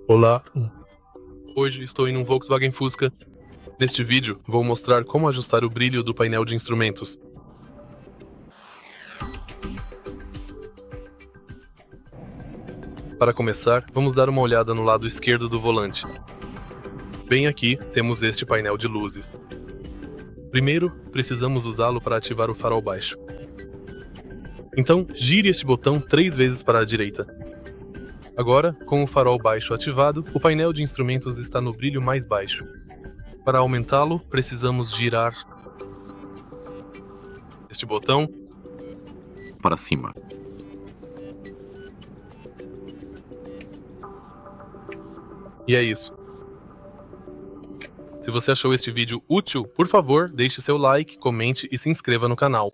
Olá, hoje estou em um Volkswagen Fusca. Neste vídeo, vou mostrar como ajustar o brilho do painel de instrumentos. Para começar, vamos dar uma olhada no lado esquerdo do volante. Bem aqui, temos este painel de luzes. Primeiro, precisamos usá-lo para ativar o farol baixo. Então, gire este botão 3 vezes para a direita. Agora, com o farol baixo ativado, o painel de instrumentos está no brilho mais baixo. Para aumentá-lo, precisamos girar este botão para cima. E é isso. Se você achou este vídeo útil, por favor, deixe seu like, comente e se inscreva no canal.